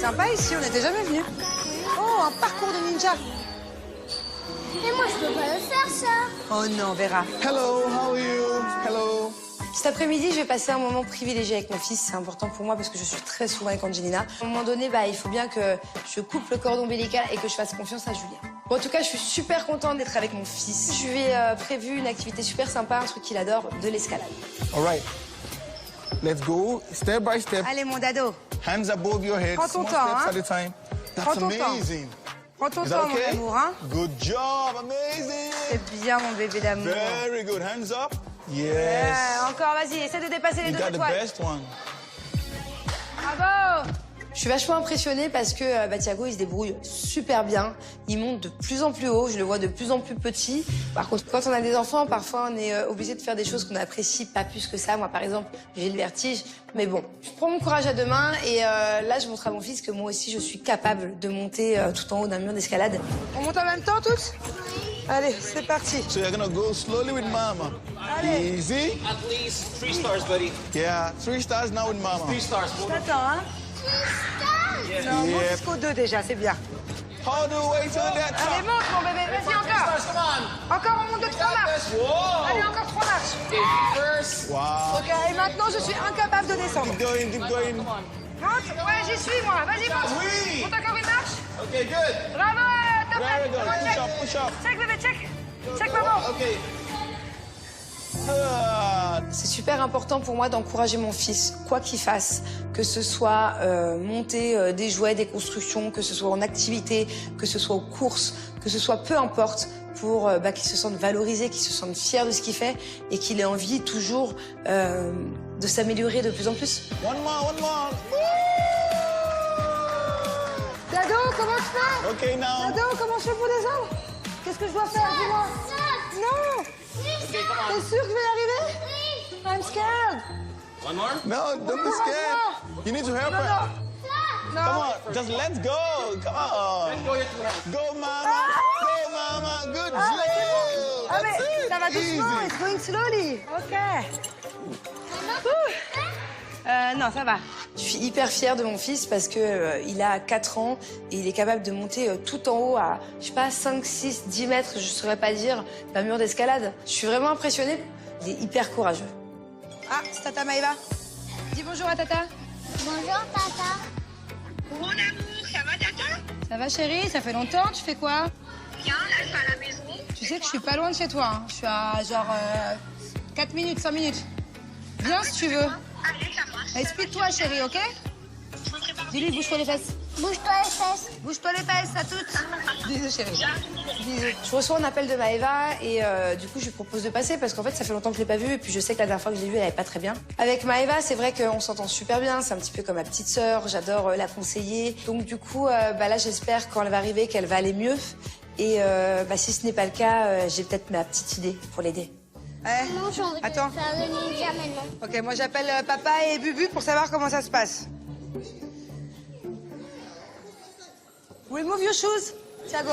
sympa ici, on n'était jamais venus. Oh, un parcours de ninja. Et moi, je peux pas le faire, ça. Oh non, on verra. Hello, how are you? Hello. Cet après-midi, je vais passer un moment privilégié avec mon fils. C'est important pour moi parce que je suis très souvent avec Angelina. À un moment donné, il faut bien que je coupe le cordon ombilical et que je fasse confiance à Julien. Bon, en tout cas, je suis super contente d'être avec mon fils. Je lui ai prévu une activité super sympa, un truc qu'il adore, de l'escalade. All right. Let's go step by step. Allez, mon dado. Hands above your head. Prends ton small temps, steps hein. at a time. Prends That's ton temps. amazing. Prends ton Is temps, that okay? mon amour, hein. Good job, amazing. C'est bien, mon bébé d'amour. Very good. Hands up. Yes. Encore, vas-y, essaie de dépasser les You deux got the étoiles. best one. Bravo! Je suis vachement impressionnée parce que Thiago, il se débrouille super bien. Il monte de plus en plus haut, je le vois de plus en plus petit. Par contre, quand on a des enfants, parfois on est obligé de faire des choses qu'on n'apprécie pas plus que ça. Moi, par exemple, j'ai le vertige. Mais bon, je prends mon courage à deux mains et là, je montre à mon fils que moi aussi, je suis capable de monter tout en haut d'un mur d'escalade. On monte en même temps, tous? Allez, c'est parti. So you're gonna go slowly with mama. Allez. Easy. At least 3 stars, buddy. Yeah, 3 stars now with mama. 3 stars. Je t'attends, hein? Non, monte Yep. jusqu'au 2 déjà, c'est bien. All the way to that Allez, top. monte, mon bébé, vas-y, 3 encore. stars, come Encore, on monte de 3 marches. on. Whoa. Allez, encore 3 marches. First. Wow. Ok, et maintenant, je suis incapable de descendre. Keep going, keep going. Monte, ouais, j'y suis, moi. Vas-y, monte. Oui. Monte encore une marche. Okay, good. Bravo, top. Very good. Check. Push up, push up. Check, bébé, check. Check, maman. Okay. C'est super important pour moi d'encourager mon fils, quoi qu'il fasse, que ce soit monter des jouets, des constructions, que ce soit en activité, que ce soit aux courses, que ce soit peu importe, pour qu'il se sente valorisé, qu'il se sente fier de ce qu'il fait et qu'il ait envie toujours de s'améliorer de plus en plus. One more, one more. Dado, comment je fais? Okay, now. Dado, comment je fais pour descendre? Qu'est-ce que je dois faire? Dis-moi. Non. Okay, come on. T'es sûr que je vais y arriver? I'm scared. One more. No, don't be scared. You need to help her. Non. Come on, just let's go. Come on. Go your 2 hands. Go, mama. Go, mama. Good Ah, job. Ah, mais That's it. ça va doucement, Easy. it's going slowly. Ok. Non, ça va. Je suis hyper fière de mon fils parce que il a 4 ans et il est capable de monter tout en haut à, je sais pas, 5, 6, 10 mètres, je saurais pas dire, d'un mur d'escalade. Je suis vraiment impressionnée. Il est hyper courageux. Ah, c'est Tata Maëva. Dis bonjour à Tata. Bonjour, Tata. Mon amour, ça va, Tata? Ça va, chérie? Ça fait longtemps? Tu fais quoi? Viens, là, je suis à la maison. Tu sais que je suis pas loin de chez toi. Hein. Je suis à genre 4 minutes, 5 minutes. Viens si tu veux. Allez, ça marche. Explique-toi, chérie, ok? Je me prépare. Dis-lui, bouge-toi les fesses. Bouge-toi les fesses. Bouge-toi les fesses, à toutes. Bisous, chérie. Bisous. Je reçois un appel de Maëva et du coup, je lui propose de passer parce qu'en fait, ça fait longtemps que je l'ai pas vue et puis je sais que la dernière fois que je l'ai vue, elle allait pas très bien. Avec Maëva, c'est vrai qu'on s'entend super bien. C'est un petit peu comme ma petite sœur. J'adore la conseiller. Donc du coup, là, j'espère quand elle va arriver qu'elle va aller mieux. Et si ce n'est pas le cas, j'ai peut-être ma petite idée pour l'aider. Non, j'ai envie Attends. de faire le ninja maintenant. Ok, moi j'appelle papa et Bubu pour savoir comment ça se passe. Remove your shoes, Thiago.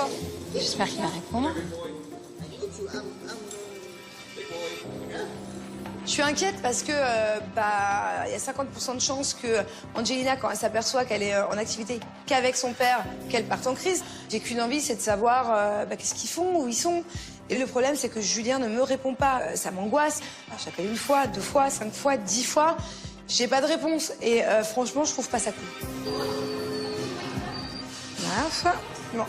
J'espère qu'il va répondre. Je suis inquiète parce que il y a 50% de chances que Angelina, quand elle s'aperçoit qu'elle est en activité qu'avec son père, qu'elle parte en crise. J'ai qu'une envie, c'est de savoir qu'est-ce qu'ils font, où ils sont. Et le problème, c'est que Julien ne me répond pas. Ça m'angoisse. J'appelle 1 fois, 2 fois, 5 fois, 10 fois. J'ai pas de réponse. Et franchement, je trouve pas ça cool. Voilà, bon.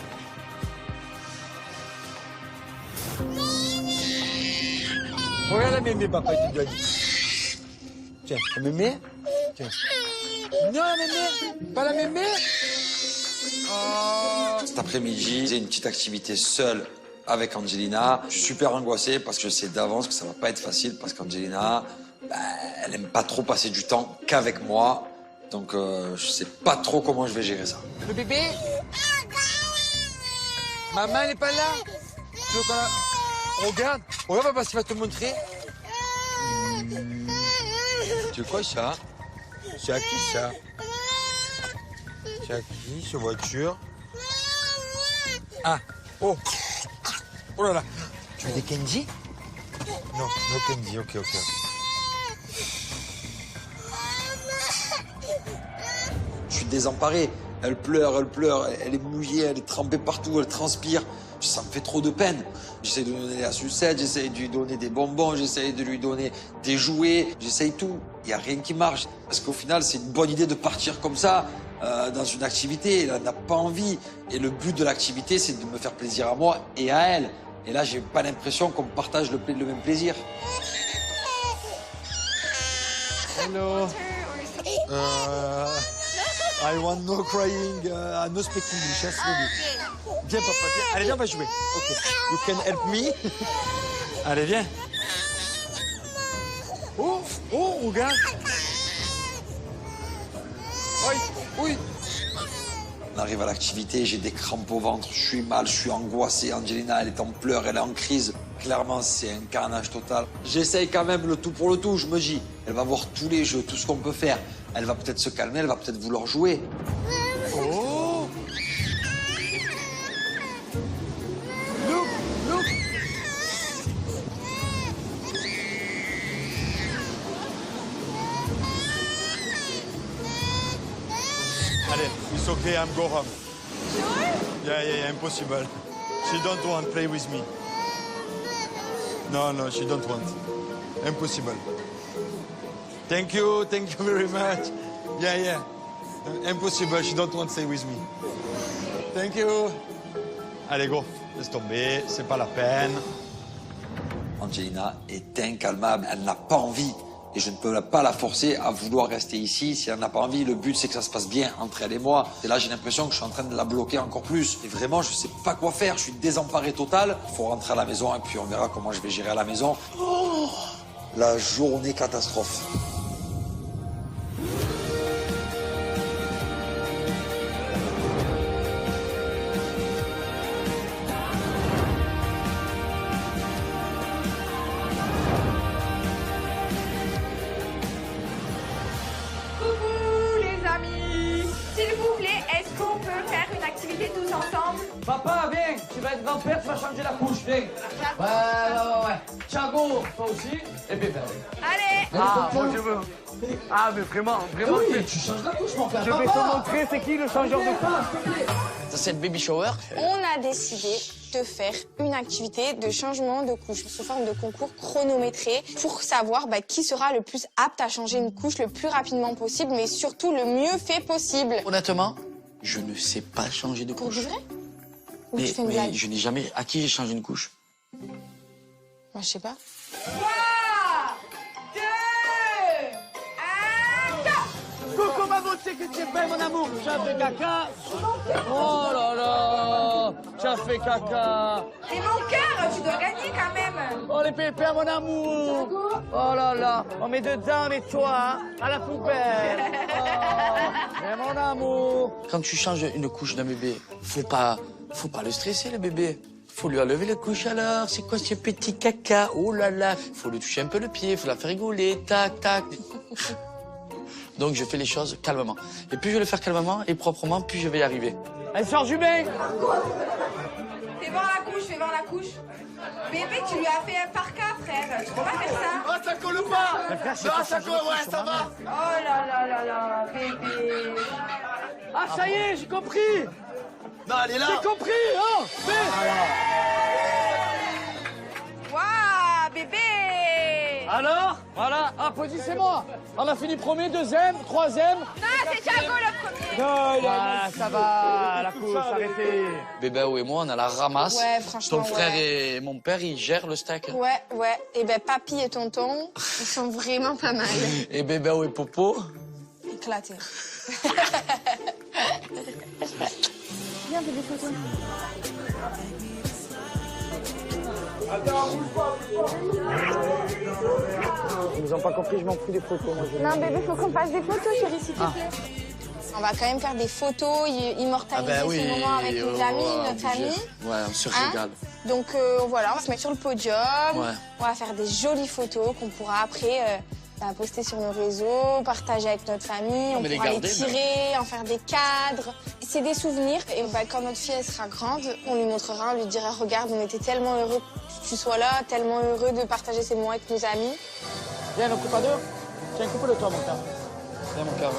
Regarde la mémé, papa, il te doit dire. Tiens, la mémé. Tiens. Non, la mémé. Pas la mémé. Oh. Cet après-midi, j'ai une petite activité seule avec Angelina. Je suis super angoissé parce que je sais d'avance que ça va pas être facile parce qu'Angelina, elle aime pas trop passer du temps qu'avec moi. Donc, je sais pas trop comment je vais gérer ça. Le bébé. Maman, elle n'est pas là. Tu veux qu'on la... Regarde. Regarde, papa, s'il va te montrer. Tu veux quoi, ça? C'est à qui, ça? C'est à qui, cette voiture? Ah, oh. Oh là là. Tu veux des candy? Non, no candy, ok. Je suis désemparé. elle pleure, elle est mouillée, elle est trempée partout, elle transpire. Ça me fait trop de peine. J'essaie de lui donner la sucette, j'essaie de lui donner des bonbons, j'essaie de lui donner des jouets, j'essaye tout. Il n'y a rien qui marche. Parce qu'au final, c'est une bonne idée de partir comme ça dans une activité. Elle n'a pas envie. Et le but de l'activité, c'est de me faire plaisir à moi et à elle. Et là, j'ai pas l'impression qu'on partage le même plaisir. Hello. I want no crying, no speaking English, yes, really. Viens, papa, viens. Allez, viens, on va jouer. OK. You can help me. Allez, viens. Oh, regarde. Oui. On arrive à l'activité, j'ai des crampes au ventre, je suis mal, je suis angoissé. Angelina, elle est en pleurs, elle est en crise. Clairement, c'est un carnage total. J'essaye quand même le tout pour le tout. Je me dis, elle va voir tous les jeux, tout ce qu'on peut faire. Elle va peut-être se calmer, elle va peut-être vouloir jouer. Oh. Look. Allez, it's okay, I'm go home. Sure? Yeah, impossible. She don't want to play with me. No, she don't want. Impossible. Thank you very much. Yeah. Impossible, she don't want to stay with me. Thank you. Allez, go. Laisse tomber, c'est pas la peine. Angelina est incalmable, elle n'a pas envie. Et je ne peux pas la forcer à vouloir rester ici. Si elle n'a pas envie, le but c'est que ça se passe bien entre elle et moi. Et là, j'ai l'impression que je suis en train de la bloquer encore plus. Et vraiment, je ne sais pas quoi faire. Je suis désemparé total. Il faut rentrer à la maison et puis on verra comment je vais gérer à la maison. Oh, la journée catastrophe. Papa, viens, tu vas être grand-père, tu vas changer la couche, viens. Ouais. Thiago, toi aussi, et Pépère. Allez. Ah, moi je veux. Ah, mais vraiment. Oui, tu changes la couche, mon père. Je vais te montrer c'est qui le changeur de couche. Ça, c'est le baby shower. On a décidé de faire une activité de changement de couche sous forme de concours chronométré pour savoir qui sera le plus apte à changer une couche le plus rapidement possible, mais surtout le mieux fait possible. Honnêtement, je ne sais pas changer de couche. Pour du vrai? Ou tu fais une blague? Mais je n'ai jamais... À qui j'ai changé une couche? Moi, je sais pas. 3, 2, 1, go! Coucou ma beauté que tu es belle, mon amour. Tu as fait caca. Oh là là. Tu as fait caca. Et mon cœur, tu dois gagner quand même. Oh les pépères, mon amour. Oh là là. On met dedans, on nettoie à la poubelle. Oh, mais mon amour. Quand tu changes une couche d'un bébé, faut pas le stresser, le bébé. Faut lui enlever la couche alors. C'est quoi ce petit caca? Oh là là. Faut lui toucher un peu le pied, faut la faire rigoler. Tac, tac. Donc je fais les choses calmement. Et plus je vais le faire calmement et proprement, plus je vais y arriver. Elle sort du bain. Fais voir la couche. Bébé, tu lui as fait un parka, frère. Tu peux pas faire ça. Oh, ça colle ou pas? Non, ça colle, ouais, ça va. Oh là, bébé. Ah, ça y est, j'ai compris. Non, elle est là. J'ai compris, hein. Waouh, bébé. Alors, voilà, applaudissez-moi. On a fini premier, deuxième, troisième. Non, c'est Thiago le premier. Ah, ça va, la course, arrêtez. Bébé et moi, on a la ramasse. Ouais, franchement, Ton frère ouais. et mon père, ils gèrent le steak. Ouais. Et papy et tonton, ils sont vraiment pas mal. Et bébé et Popo. Éclatés. Viens, bébé, photo. Ils nous ont pas compris, je m'en fous des photos. Moi, Non, bébé, faut qu'on fasse des photos, chérie, s'il te plaît. On va quand même faire des photos, immortaliser ce moment avec nos amis, notre famille. Ouais, on se régale. Donc voilà, on va se mettre sur le podium. Ouais. On va faire des jolies photos qu'on pourra après poster sur nos réseaux, partager avec notre famille. On pourra les tirer, en faire des cadres. C'est des souvenirs. Et quand notre fille elle sera grande, on lui montrera, on lui dira regarde, on était tellement heureux que tu sois là, tellement heureux de partager ces moments avec nos amis. viens, on coupe à deux. Tiens, coupe de toi, mon cœur. Viens, mon cœur,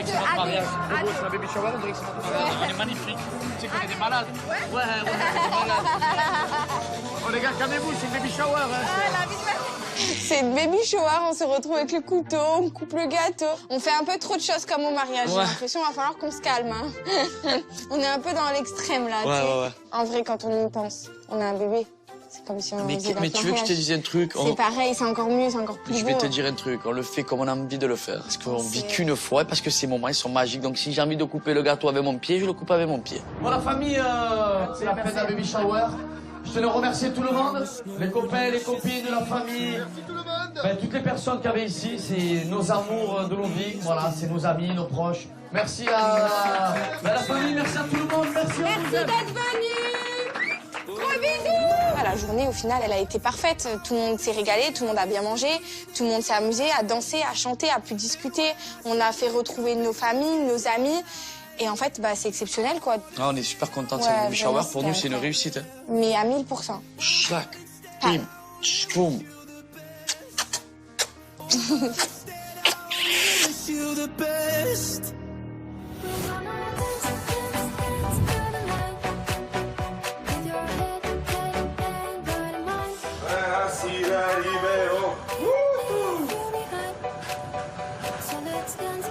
dirait que c'est notre mariage. C'est beau, c'est un baby shower, on dirait que c'est notre mariage. On est magnifique. Tu sais qu'on est des malades. Ouais, on est des malades. Oh les gars, calmez-vous, c'est le baby shower. C'est le baby shower, on se retrouve avec le couteau, on coupe le gâteau. On fait un peu trop de choses comme au mariage. J'ai l'impression qu'il va falloir qu'on se calme. Hein. On est un peu dans l'extrême là. Ouais. En vrai, quand on y pense, on a un bébé. C'est comme si on Mais tu veux que je te dise un truc? C'est pareil, c'est encore mieux, c'est encore plus beau. Je vais te dire un truc, on le fait comme on a envie de le faire. Parce qu'on vit qu'une fois, parce que ces moments, ils sont magiques. Donc si j'ai envie de couper le gâteau avec mon pied, je le coupe avec mon pied. Bon, la famille, c'est la fête d'un baby shower. Je tenais à remercier tout le monde, les copains, les copines, la famille. Merci tout le monde. Ben, toutes les personnes qu'il y avait ici, c'est nos amours de nos vies. Voilà, c'est nos amis, nos proches. Merci à la famille, merci à tout le monde, merci à vous. Merci d'être venus. Gros bisous. La journée, au final, elle a été parfaite. Tout le monde s'est régalé, tout le monde a bien mangé, tout le monde s'est amusé, a dansé, a chanté, a pu discuter. On a fait retrouver nos familles, nos amis. Et en fait, c'est exceptionnel, quoi. Ah, on est super contents de cette baby shower. Pour nous, c'est une réussite. Hein. Mais à 1000%. Chac, bim, boum.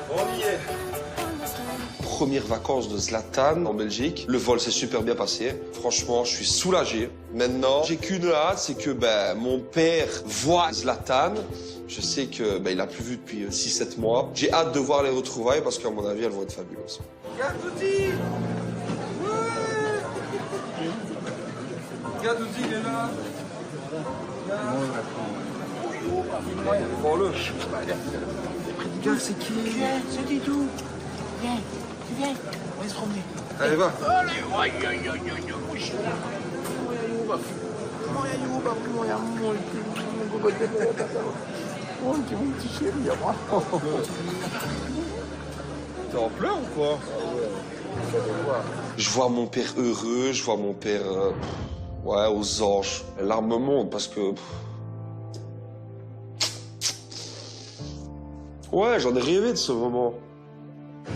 On y est. Première vacances de Zlatan en Belgique. Le vol s'est super bien passé. Franchement, je suis soulagé. Maintenant, j'ai qu'une hâte, c'est que mon père voit Zlatan. Je sais que il a plus vu depuis 6-7 mois. J'ai hâte de voir les retrouvailles parce qu'à mon avis, elles vont être fabuleuses. Gatouti! Gatouti, il est là. Prends-le. Regarde, c'est qui? C'est Didou. Viens. On va se promener. Allez, va. T'es en pleurs ou quoi? Je vois mon père heureux, je vois mon père aux anges. Les larmes me montent parce que... Ouais, j'en ai rêvé de ce moment.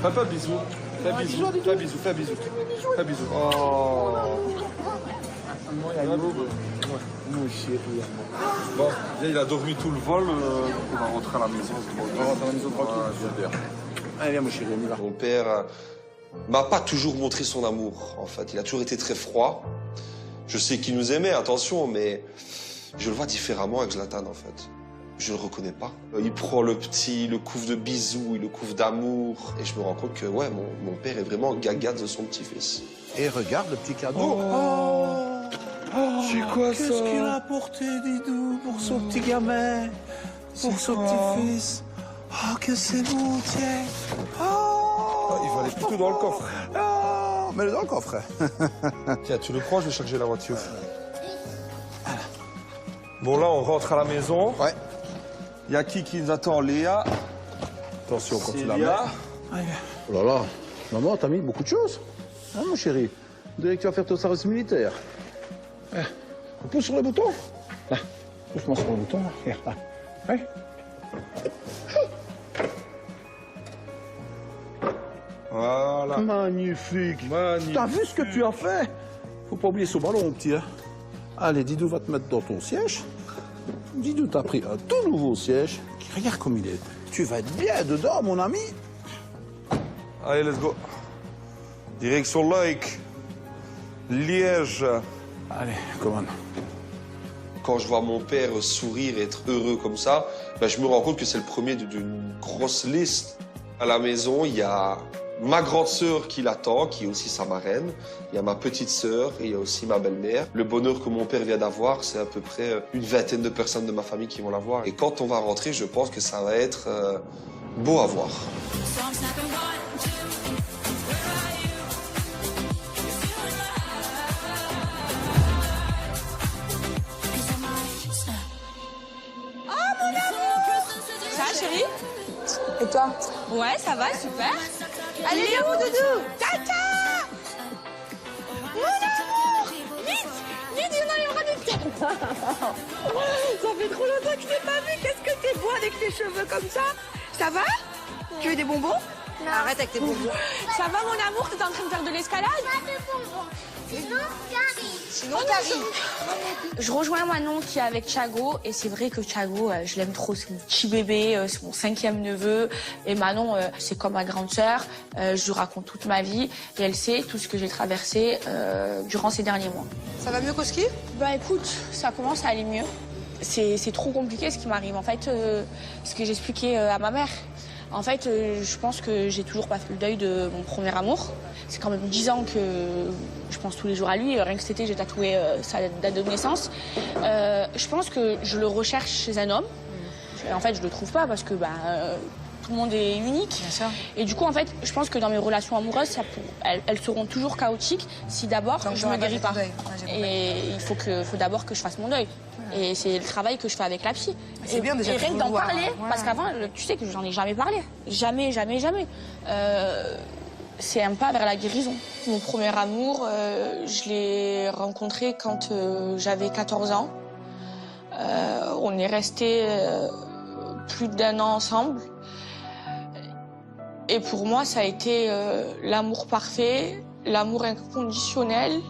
Papa, bisous. Fais un bisou. Fais un bisou. Fais un bisou. Fais un bisou. Oh. Mon chéri. Bon, il a dormi tout le vol. On va rentrer à la maison. On va rentrer à la maison tranquille. Allez, viens, mon chéri, on y va. Mon père m'a pas toujours montré son amour, en fait. Il a toujours été très froid. Je sais qu'il nous aimait, attention, mais je le vois différemment avec Zlatan, en fait. Je le reconnais pas. Il prend le petit, il le couvre de bisous, il le couvre d'amour. Et je me rends compte que, mon père est vraiment gaga de son petit-fils. Et regarde le petit cadeau. C'est quoi ça? Qu'est-ce qu'il a apporté, Didou, pour son petit gamin, pour son petit-fils? Oh, que c'est beau, tiens. Il va aller plutôt dans le coffre. Mets-le dans le coffre. Tiens, tu le prends, je vais charger la voiture. Bon, là, on rentre à la maison. Ouais. Il y a qui nous attend? Léa. Attention quand tu la mets. Oh là là, maman, t'as mis beaucoup de choses. Hein, mon chéri? On dirait que tu vas faire ton service militaire. On pousse sur le bouton. Là, pousse-moi sur le bouton. Là. Ouais. Voilà. Magnifique. T'as vu ce que tu as fait? Faut pas oublier ce ballon, petit. Hein? Allez, Didou va te mettre dans ton siège. Didou t'a pris un tout nouveau siège. Regarde comme il est. Tu vas être bien dedans, mon ami. Allez, let's go. Direction Luik. Liège. Allez, commande. Quand je vois mon père sourire et être heureux comme ça, je me rends compte que c'est le premier d'une grosse liste. À la maison, il y a ma grande sœur qui l'attend, qui est aussi sa marraine. Il y a ma petite sœur et il y a aussi ma belle-mère. Le bonheur que mon père vient d'avoir, c'est à peu près une vingtaine de personnes de ma famille qui vont l'avoir. Et quand on va rentrer, je pense que ça va être beau à voir. Chérie? Et toi? Ouais, ça va, super. Allez, viens où, Doudou? Tata! Mon amour! Vite! Vite, viens dans les bras de Tata! Ça fait trop longtemps que je t'ai pas vu. Qu'est-ce que t'es beau avec tes cheveux comme ça? Ça va? Tu veux des bonbons? Arrête avec tes bonbons. Ça va, mon amour? T'es en train de faire de l'escalade? Pas de bonbons. Sinon, j'arrive. Sinon, t'arrives. Je rejoins Manon qui est avec Thiago et c'est vrai que Thiago, je l'aime trop, c'est mon petit bébé, c'est mon 5e neveu et Manon, c'est comme ma grande sœur, je lui raconte toute ma vie et elle sait tout ce que j'ai traversé durant ces derniers mois. Ça va mieux qu'au ski? Bah écoute, ça commence à aller mieux. C'est trop compliqué ce qui m'arrive. En fait, ce que j'expliquais à ma mère. En fait, je pense que j'ai toujours pas fait le deuil de mon premier amour. C'est quand même 10 ans que je pense tous les jours à lui. Rien que cet été, j'ai tatoué sa date de naissance. Je pense que je le recherche chez un homme. En fait, je le trouve pas parce que tout le monde est unique. Bien sûr. Et du coup, en fait, je pense que dans mes relations amoureuses, elles seront toujours chaotiques si d'abord je me guéris pas. Et il faut d'abord que je fasse mon deuil. Et c'est le travail que je fais avec la psy. C'est bien déjà. Et rien que d'en parler, parce qu'avant, tu sais que j'en ai jamais parlé. Jamais. C'est un pas vers la guérison. Mon premier amour, je l'ai rencontré quand j'avais 14 ans. On est restés plus d'1 an ensemble. Et pour moi, ça a été l'amour parfait, l'amour inconditionnel.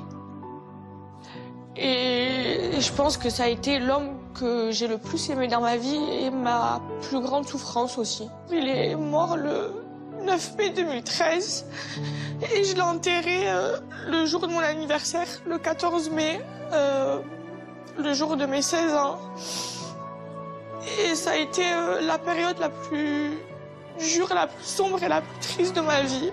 Et je pense que ça a été l'homme que j'ai le plus aimé dans ma vie et ma plus grande souffrance aussi. Il est mort le 9 mai 2013 et je l'ai enterré le jour de mon anniversaire, le 14 mai, le jour de mes 16 ans. Et ça a été la période la plus dure, la plus sombre et la plus triste de ma vie.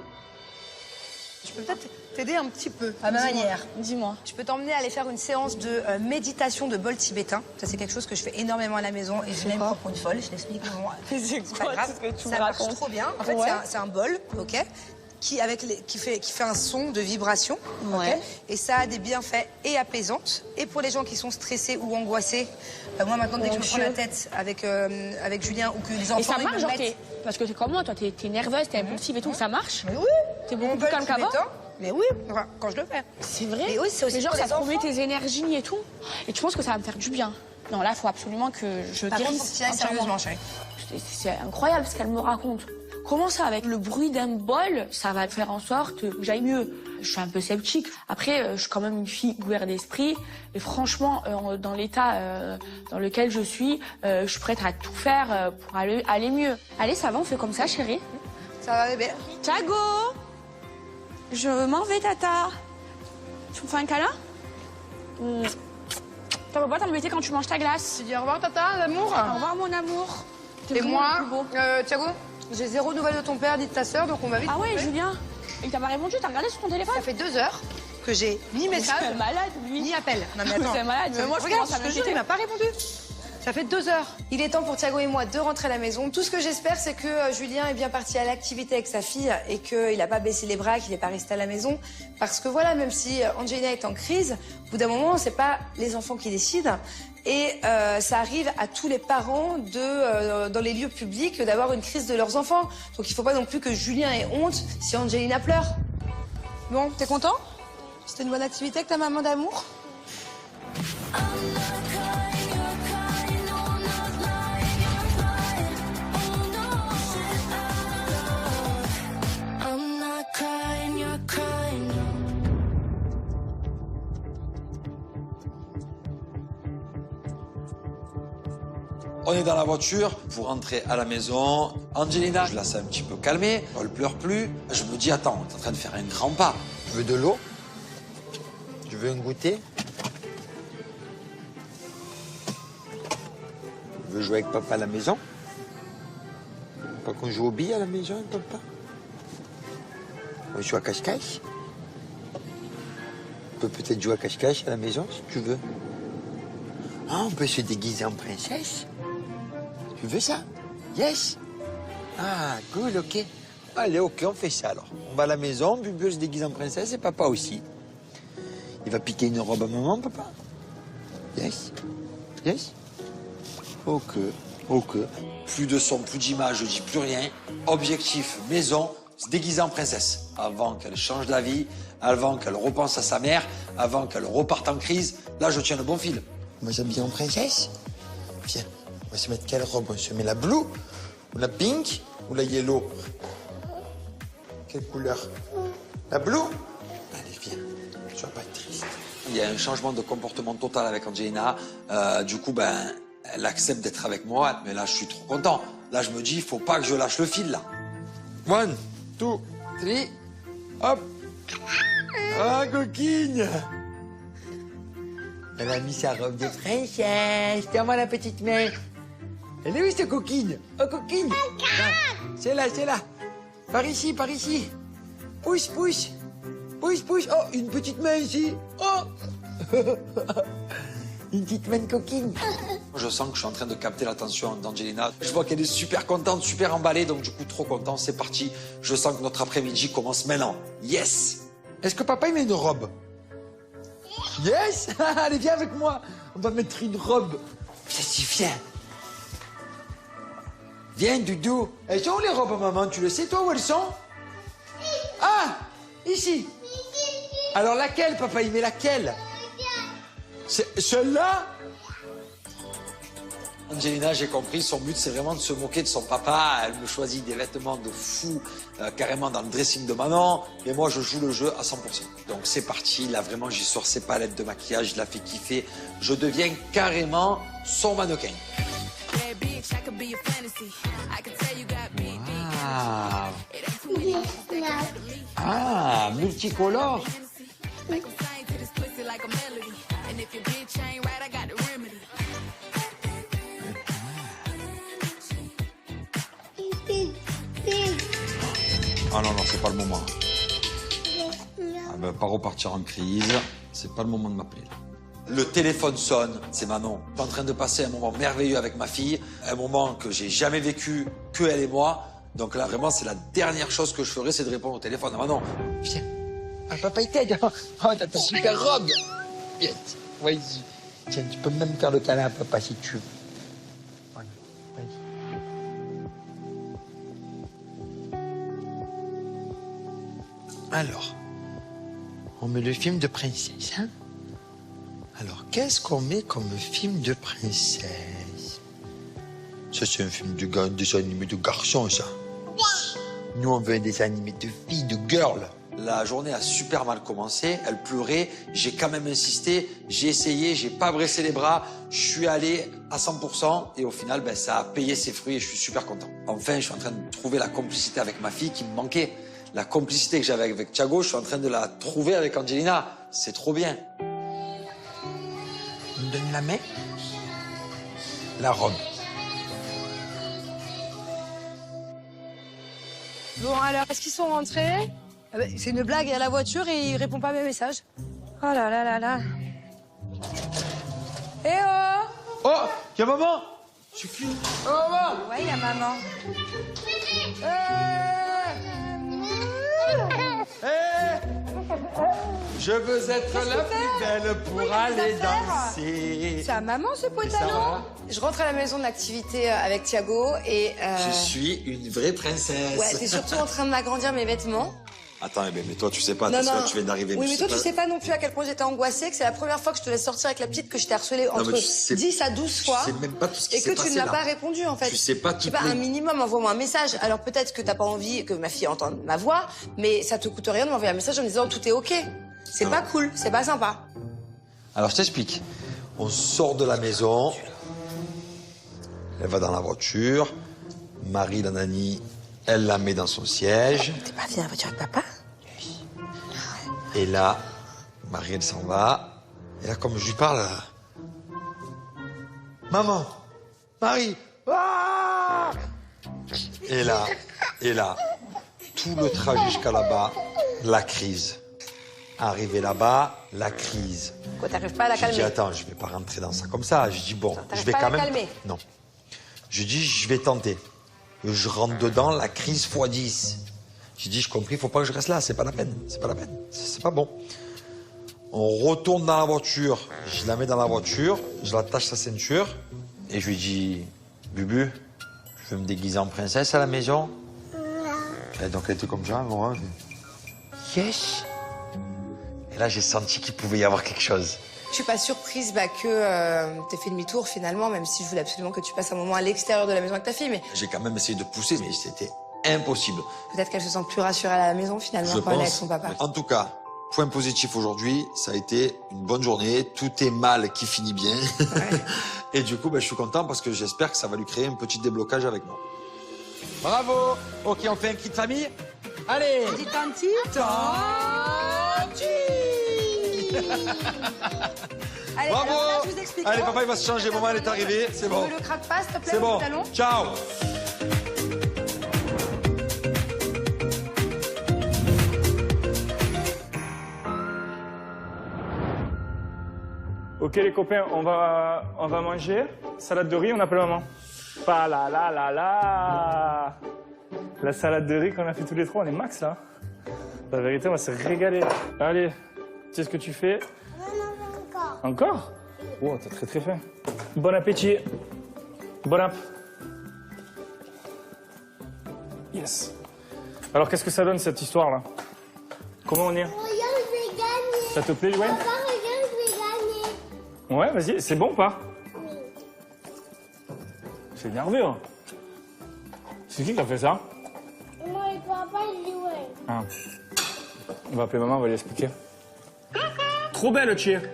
Je peux peut-être t'aider un petit peu, à ma manière. Dis-moi. Je peux t'emmener à aller faire une séance de méditation de bol tibétain. Ça, c'est quelque chose que je fais énormément à la maison et je l'aime pour une folle. Je t'explique comment. C'est pas grave. Ça marche trop bien. En fait, c'est un bol, ok, qui fait un son de vibration, ok, et ça a des bienfaits et apaisantes. Et pour les gens qui sont stressés ou angoissés, moi maintenant dès que je me prends la tête avec Julien ou que les enfants et ça marche, ils me genre, mettent... parce que t'es comme moi, toi, t'es nerveuse, t'es impulsive et tout, ça marche? Mais oui. T'es beaucoup plus calme qu'avant? Mais oui, quand je le fais. C'est vrai? Mais oui, c'est aussi mais genre, pour ça les te remet enfants. tes énergies et tout. Et tu penses que ça va me faire du bien? Non, là, il faut absolument que je Par contre, guérisse. faut que tu y ailles sérieusement, chérie. C'est incroyable ce qu'elle me raconte. Comment ça, avec le bruit d'un bol, ça va faire en sorte que j'aille mieux? Je suis un peu sceptique. Après, je suis quand même une fille ouverte d'esprit. Et franchement, dans l'état dans lequel je suis prête à tout faire pour aller mieux. Allez, ça va, on fait comme ça, chérie? Ça va, bébé? Thiago! Je m'en vais, tata. Tu me fais un câlin? T'as pas t'embêter quand tu manges ta glace. Tu dis au revoir, tata, l'amour? Au revoir, mon amour. Et moi, Thiago, j'ai 0 nouvelles de ton père ni de ta sœur, donc on va vite. Ah ouais, couper. Julien? Il t'a pas répondu? T'as regardé sur ton téléphone? Ça fait 2 heures que j'ai ni message, C'est malade, lui. ni appel. Non mais attends. C'est malade, mais moi je Regarde, commence à je te jure, il m'a pas répondu. Ça fait 2 heures. Il est temps pour Thiago et moi de rentrer à la maison. Tout ce que j'espère, c'est que Julien est bien parti à l'activité avec sa fille et qu'il n'a pas baissé les bras, qu'il n'est pas resté à la maison. Parce que voilà, même si Angelina est en crise, au bout d'un moment, c'est pas les enfants qui décident. Et ça arrive à tous les parents dans les lieux publics d'avoir une crise de leurs enfants. Donc il faut pas non plus que Julien ait honte si Angelina pleure. Bon, t'es content? C'était une bonne activité avec ta maman d'amour? On est dans la voiture pour rentrer à la maison. Angelina, je la sens un petit peu calmée. Elle pleure plus. Je me dis, attends, t'es en train de faire un grand pas. Tu veux de l'eau? Tu veux un goûter? Tu veux jouer avec papa à la maison? Pas qu'on joue aux billes à la maison, hein, papa? On joue à cache-cache? On peut peut-être jouer à cache-cache à la maison, si tu veux. Ah, on peut se déguiser en princesse? Tu veux ça? Yes? Ah, cool, ok. Allez, ok, on fait ça alors. On va à la maison, Bubu se déguise en princesse et papa aussi. Il va piquer une robe à maman, papa? Yes? Yes? Ok, ok. Plus de son, plus d'image, je dis plus rien. Objectif, maison, se déguiser en princesse. Avant qu'elle change d'avis, avant qu'elle repense à sa mère, avant qu'elle reparte en crise. Là, je tiens le bon fil. On va s'habiller en princesse? Viens, on va se mettre quelle robe? On se met la blue, ou la pink, ou la yellow? Quelle couleur? La bleue? Allez, viens. Tu vas pas être triste. Il y a un changement de comportement total avec Angelina. Du coup, ben, elle accepte d'être avec moi, mais là, je suis trop content. Là, je me dis, il faut pas que je lâche le fil, là. 1, 2, 3, hop. Ah, coquine. Elle a mis sa robe de princesse. Tiens-moi la petite main. Elle est où, cette coquine? Oh, coquine. C'est là, c'est là. Par ici, par ici. Pousse, pousse. Pousse, pousse. Oh, une petite main ici. Oh. Une petite main de coquine. Je sens que je suis en train de capter l'attention d'Angelina. Je vois qu'elle est super contente, super emballée, donc du coup, trop content. C'est parti. Je sens que notre après-midi commence maintenant. Yes! Est-ce que papa, il met une robe? Yes. Allez, viens avec moi. On va mettre une robe. Vas-y, viens. Viens, Doudou. Elles sont où les robes, maman? Tu le sais, toi, où elles sont? Ah, ici. Alors, laquelle, papa? Il met laquelle? Celle-là? Angelina, j'ai compris, son but, c'est vraiment de se moquer de son papa. Elle me choisit des vêtements de fou, carrément dans le dressing de Manon. Et moi, je joue le jeu à 100%. Donc, c'est parti. Là, vraiment, j'y sors ses palettes de maquillage. Je la fais kiffer. Je deviens carrément son mannequin. Ah, multicolore. Ah non, non, c'est pas le moment. Ah ben, pas repartir en crise. C'est pas le moment de m'appeler, là. Le téléphone sonne, c'est Manon. Je suis en train de passer un moment merveilleux avec ma fille, un moment que j'ai jamais vécu, que elle et moi. Donc là, vraiment, c'est la dernière chose que je ferai, c'est de répondre au téléphone à Manon. Viens. Ah, papa, il t'aide. Oh, t'as ta super robe. Viens, vas-y. Tiens, tu peux même faire le câlin à papa si tu veux. Voilà, vas-y. Alors, on met le film de princesse, hein? Alors, qu'est-ce qu'on met comme film de princesse? Ça, c'est un film de dessin animé de garçon, ça. Nous, on veut un dessin animé de filles, de girl. La journée a super mal commencé, elle pleurait, j'ai quand même insisté, j'ai essayé, j'ai pas baissé les bras, je suis allé à 100% et au final, ben, ça a payé ses fruits et je suis super content. Enfin, je suis en train de trouver la complicité avec ma fille qui me manquait. La complicité que j'avais avec Thiago, je suis en train de la trouver avec Angelina. C'est trop bien. On me donne la main. La robe. Bon, alors, est-ce qu'ils sont rentrés? Ah bah, c'est une blague, il y a la voiture et il répond pas à mes messages. Oh là là là là. Eh oh! Oh, y'a maman! C'est qui? Oh, maman! Ouais, il y a maman. Je veux être la plus belle pour aller danser. C'est à maman ce potalon? Je rentre à la maison de l'activité avec Thiago et... Je suis une vraie princesse. Ouais, t'es surtout en train de m'agrandir mes vêtements. Attends, mais toi, tu sais pas, Non, non. tu viens d'arriver. Oui, mais toi, tu sais pas non plus à quel point j'étais angoissée, que c'est la première fois que je te laisse sortir avec la petite, que je t'ai harcelée entre 10 à 12 fois. Tu sais même pas tout ce qui et s'est que passé, tu ne m'as là. pas répondu, en fait. Tu sais pas Je sais pas, un minimum, envoie-moi un message. Alors peut-être que t'as pas envie que ma fille entende ma voix, mais ça te coûte rien de m'envoyer un message en me disant tout est OK. C'est pas cool, c'est pas sympa. Alors, je t'explique. On sort de la maison. Elle va dans la voiture. Marie, la nanny, elle la met dans son siège. T'es pas venu dans la voiture avec papa? Et là, Marie, elle s'en va. Et là, comme je lui parle, maman, Marie, ah! Et là, tout le trajet jusqu'à là-bas, la crise. Arrivé là-bas, la crise. Quoi, t'arrives pas à la Je calmer? dis, attends, je vais pas rentrer dans ça comme ça. Je dis, bon, je vais pas à quand la même... calmer? Non. Je dis, je vais tenter. Je rentre dedans, la crise x10. J'ai dit, je compris, il faut pas que je reste là, c'est pas la peine, c'est pas la peine, c'est pas bon. On retourne dans la voiture, je la mets dans la voiture, je l'attache sa ceinture, et je lui dis, Bubu, je veux me déguiser en princesse à la maison. Et donc elle était comme ça, moi. Yes. Et là, j'ai senti qu'il pouvait y avoir quelque chose. Je suis pas surprise que t'aies fait demi-tour finalement, même si je voulais absolument que tu passes un moment à l'extérieur de la maison avec ta fille, mais... J'ai quand même essayé de pousser, mais c'était impossible. Peut-être qu'elle se sent plus rassurée à la maison finalement Je quand elle est avec pense. son papa. En tout cas, point positif aujourd'hui, ça a été une bonne journée. Tout est mal qui finit bien. Et du coup, je suis content parce que j'espère que ça va lui créer un petit déblocage avec moi. Bravo. Ok, on fait un cri de famille. Allez. Dis tanti. Allez, Bravo. alors là, je vous explique. Allez, papa, il va se changer. Maman, elle est arrivée. C'est bon. Le craque pas, s'il te plaît, C'est bon. le talon. Ciao. Ok les copains, on va manger. Salade de riz, on appelle maman. Pas la la la la. La salade de riz qu'on a fait tous les trois, on est max là. La vérité, on va se régaler. Allez, tu sais ce que tu fais? Encore? Oh, t'as très très faim. Bon appétit. Bon app. Yes. Alors qu'est-ce que ça donne cette histoire là? Comment on est? Regarde, je vais gagner. Ça te plaît, Joël? Papa, regarde, je vais gagner. Ouais, vas-y, c'est bon ou pas? C'est nerveux, hein. C'est qui a fait ça? Moi et papa, il jouait. Ah. On va appeler maman, on va lui expliquer. Trop belle, Tchie. Maman,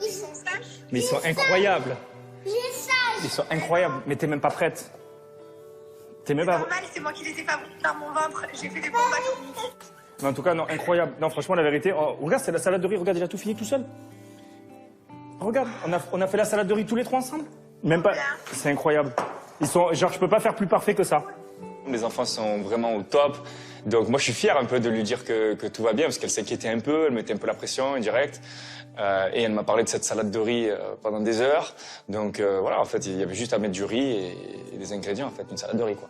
ils sont sages. Mais ils sont incroyables. Il est sage. Ils sont incroyables, mais t'es même pas prête. T'es même pas... Normal, c'est moi qui les ai fabriqués dans mon ventre. J'ai fait des bombes atomiques. Mais en tout cas, non, incroyable. Non, franchement, la vérité... Oh, regarde, c'est la salade de riz. Regarde, il a tout fini tout seul. Regarde, on a fait la salade de riz tous les trois ensemble. Même pas... C'est incroyable. Ils sont... Genre, je peux pas faire plus parfait que ça. Les enfants sont vraiment au top. Donc moi, je suis fier un peu de lui dire que tout va bien, parce qu'elle s'inquiétait un peu, elle mettait un peu la pression direct. Et elle m'a parlé de cette salade de riz pendant des heures. Donc voilà, en fait, il y avait juste à mettre du riz et des ingrédients, en fait, une salade de riz, quoi.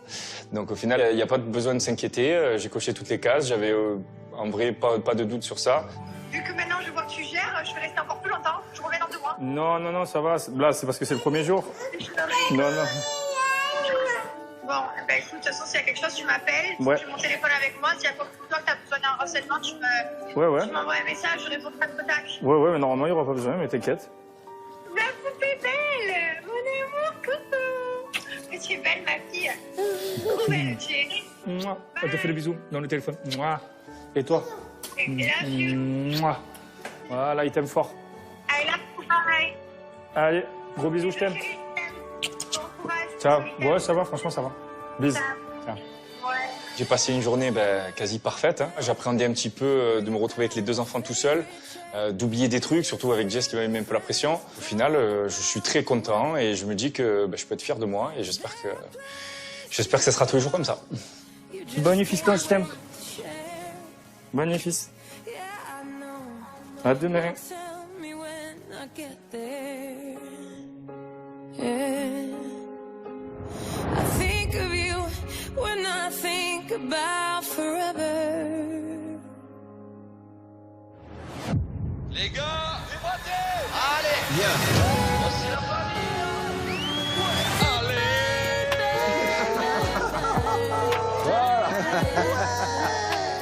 Donc au final, il n'y a pas besoin de s'inquiéter. J'ai coché toutes les cases. J'avais en vrai pas de doute sur ça. Vu que maintenant je vois que tu gères, je vais rester encore plus longtemps. Je reviens dans 2 mois. Non, non, non, ça va. Là, c'est parce que c'est le premier jour. Non, non. Bon, ben écoute, de toute façon, s'il y a quelque chose, tu m'appelles. Ouais. Tu as mon téléphone avec moi. S'il y a quoi que ce soit, que tu as besoin d'un renseignement, tu Ouais. m'envoies un message, je réponds tac au tac. Ouais, mais normalement, il n'y aura pas besoin, mais t'inquiète. La poupée belle, mon amour, coucou. Mais tu es belle, ma fille. Trop belle, tu es. Mouah. Elle te fait le bisou dans le téléphone. Mouah. Et toi? Et love you. Mouah. Voilà, il t'aime fort. I love you, pareil. Allez, gros bisous, je t'aime. Bon courage. Ciao. Ouais, ça va, franchement, ça va. Bisous. Ciao. J'ai passé une journée quasi parfaite. Hein. J'appréhendais un petit peu de me retrouver avec les 2 enfants tout seul, d'oublier des trucs, surtout avec Jess qui m'avait mis un peu la pression. Au final, je suis très content et je me dis que je peux être fier de moi et j'espère que ça sera tous les jours comme ça. Bonne nuit, fiston, je t'aime. Bonne nuit, fils. À demain. I think of you when I think about forever. Les gars, les boîtiers! Allez! Bien! C'est la famille! Voilà.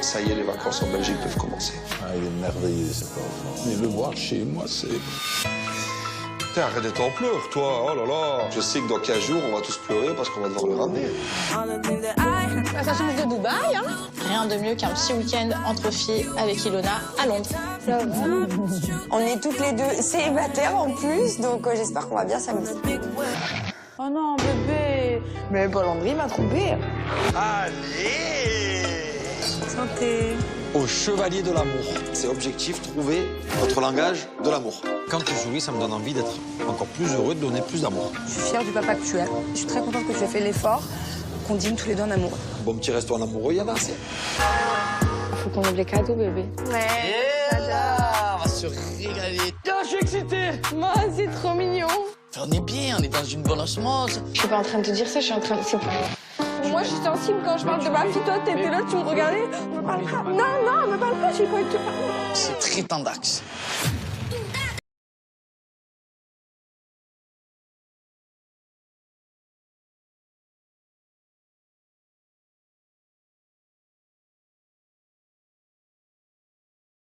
Ça y est, les vacances en Belgique peuvent commencer. Ah, il est merveilleux cet enfant. Mais le voir chez moi, c'est... Putain, arrête d'être en pleurs, toi. Oh là là. Je sais que dans 15 jours, on va tous pleurer parce qu'on va devoir le ramener. Ça change de Dubaï, hein. Rien de mieux qu'un petit week-end entre filles avec Ilona à Londres. On est toutes les deux célibataires en plus, donc j'espère qu'on va bien s'amuser. Oh non, bébé. Mais Paul-André m'a trompé. Allez! Santé. Au chevalier de l'amour. C'est objectif, trouver votre langage de l'amour. Quand tu souris, ça me donne envie d'être encore plus heureux, de donner plus d'amour. Je suis fière du papa que tu es. Je suis très contente que tu aies fait l'effort, qu'on dîne tous les deux en amoureux. Bon petit resto en amoureux, il y en a assez. Faut qu'on oublie les cadeaux, bébé. Ouais. On va se régaler. Je suis excitée. Moi, c'est trop mignon. On est bien, on est dans une bonne osmose. Je suis pas en train de te dire ça, je suis en train de... Moi, je suis sensible quand je parle de ma fille. Toi, t'étais là, tu me regardais. On me parle pas. Non, me parle pas, j'ai pas envie de te parler. C'est très tendax.